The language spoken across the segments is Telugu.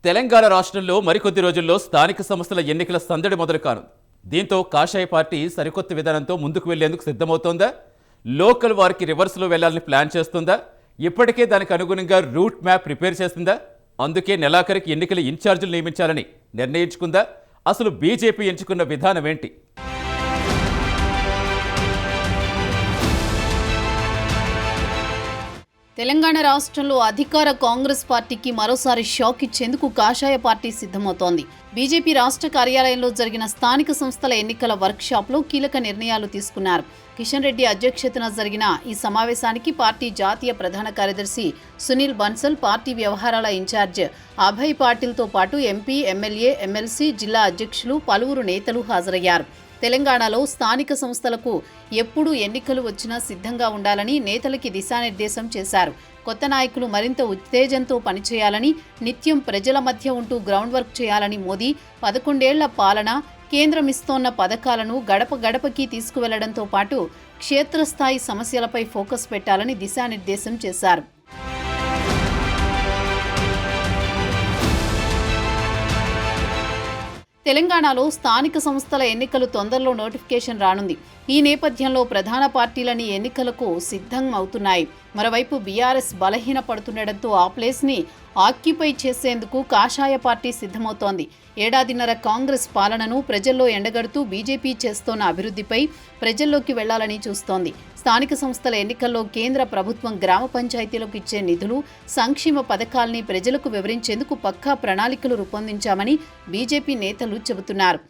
తెలంగాణ రాష్ట్రంలో మరికొద్ది రోజుల్లో స్థానిక సంస్థల ఎన్నికల సందడి మొదలు కానుంది. దీంతో కాషాయ పార్టీ సరికొత్త విధానంతో ముందుకు వెళ్లేందుకు సిద్ధమవుతోందా? లోకల్ వారికి రివర్స్లో వెళ్లాలని ప్లాన్ చేస్తుందా? ఇప్పటికే దానికి అనుగుణంగా రూట్ మ్యాప్ ప్రిపేర్ చేసిందా? అందుకే నెలాఖరికి ఎన్నికల ఇన్ఛార్జీలు నియమించాలని నిర్ణయించుకుందా? అసలు బీజేపీ ఎంచుకున్న విధానం ఏంటి? తెలంగాణ రాష్ట్రంలో అధికార కాంగ్రెస్ పార్టీకి మరోసారి షాక్ ఇచ్చేందుకు కాషాయ పార్టీ సిద్ధమవుతోంది. బీజేపీ రాష్ట్ర కార్యాలయంలో జరిగిన స్థానిక సంస్థల ఎన్నికల వర్క్షాప్లో కీలక నిర్ణయాలు తీసుకున్నారు. కిషన్ రెడ్డి అధ్యక్షతన జరిగిన ఈ సమావేశానికి పార్టీ జాతీయ ప్రధాన కార్యదర్శి సునీల్ బన్సల్, పార్టీ వ్యవహారాల ఇన్ఛార్జ్ అభయ్ పాటిల్తో పాటు ఎంపీ, ఎమ్మెల్యే, ఎమ్మెల్సీ, జిల్లా అధ్యక్షులు, పలువురు నేతలు హాజరయ్యారు. తెలంగాణలో స్థానిక సంస్థలకు ఎప్పుడు ఎన్నికలు వచ్చినా సిద్ధంగా ఉండాలని నేతలకి దిశానిర్దేశం చేశారు. కొత్త నాయకులు మరింత ఉత్తేజంతో పనిచేయాలని, నిత్యం ప్రజల మధ్య ఉంటూ గ్రౌండ్ వర్క్ చేయాలని మోదీ 11 ఏళ్ల పాలన, కేంద్రం ఇస్తోన్న పథకాలను గడప గడపకి తీసుకువెళ్లడంతో పాటు క్షేత్రస్థాయి సమస్యలపై ఫోకస్ పెట్టాలని దిశానిర్దేశం చేశారు. తెలంగాణలో స్థానిక సంస్థల ఎన్నికలు తొందరలో నోటిఫికేషన్ రానుంది. ఈ నేపథ్యంలో ప్రధాన పార్టీలని ఎన్నికలకు సిద్ధం అవుతున్నాయి. మరోవైపు బీఆర్ఎస్ బలహీన పడుతుండటంతో ఆ ప్లేస్ని ఆక్యుపై చేసేందుకు కాషాయ పార్టీ సిద్ధమవుతోంది. ఏడాదిన్నర కాంగ్రెస్ పాలనను ప్రజల్లో ఎండగడుతూ బీజేపీ చేస్తోన్న అభివృద్ధిపై ప్రజల్లోకి వెళ్లాలని చూస్తోంది. స్థానిక సంస్థల ఎన్నికల్లో కేంద్ర ప్రభుత్వం గ్రామ పంచాయతీలకు ఇచ్చే నిధులు, సంక్షేమ పథకాల్ని ప్రజలకు వివరించేందుకు పక్కా ప్రణాళికలు రూపొందించామని బీజేపీ నేతలు చెబుతున్నారు.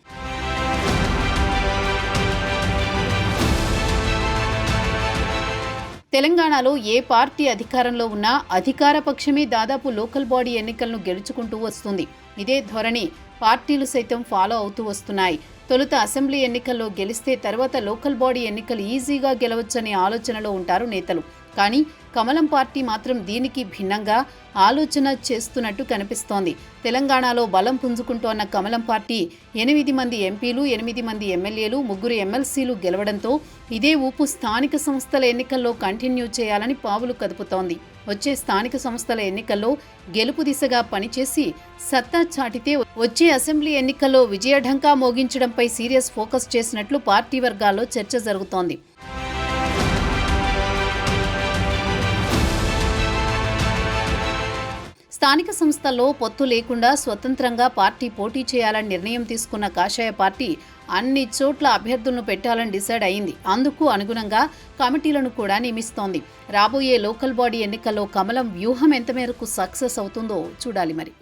తెలంగాణలో ఏ పార్టీ అధికారంలో ఉన్నా అధికార పక్షమే దాదాపు లోకల్ బాడీ ఎన్నికలను గెలుచుకుంటూ వస్తుంది. ఇదే ధోరణి పార్టీలు సైతం ఫాలో అవుతూ వస్తున్నాయి. తొలుత అసెంబ్లీ ఎన్నికల్లో గెలిస్తే తర్వాత లోకల్ బాడీ ఎన్నికలు ఈజీగా గెలవచ్చనే ఆలోచనలో ఉంటారు నేతలు. కానీ కమలం పార్టీ మాత్రం దీనికి భిన్నంగా ఆలోచన చేస్తున్నట్టు కనిపిస్తోంది. తెలంగాణలో బలం పుంజుకుంటోన్న కమలం పార్టీ 8 మంది ఎంపీలు, 8 మంది ఎమ్మెల్యేలు, 3 ఎమ్మెల్సీలు గెలవడంతో ఇదే ఊపు స్థానిక సంస్థల ఎన్నికల్లో కంటిన్యూ చేయాలని పావులు కదుపుతోంది. వచ్చే స్థానిక సంస్థల ఎన్నికల్లో గెలుపు దిశగా పనిచేసి సత్తా చాటితే వచ్చే అసెంబ్లీ ఎన్నికల్లో విజయఢంకా మోగించడంపై సీరియస్ ఫోకస్ చేసినట్లు పార్టీ వర్గాల్లో చర్చ జరుగుతోంది. స్థానిక సంస్థల్లో పొత్తు లేకుండా స్వతంత్రంగా పార్టీ పోటీ చేయాలని నిర్ణయం తీసుకున్న కాషాయ పార్టీ అన్ని చోట్ల అభ్యర్థులను పెట్టాలని డిసైడ్ అయింది. అందుకు అనుగుణంగా కమిటీలను కూడా నియమిస్తోంది. రాబోయే లోకల్ బాడీ ఎన్నికల్లో కమలం వ్యూహం ఎంత మేరకు సక్సెస్ అవుతుందో చూడాలి మరి.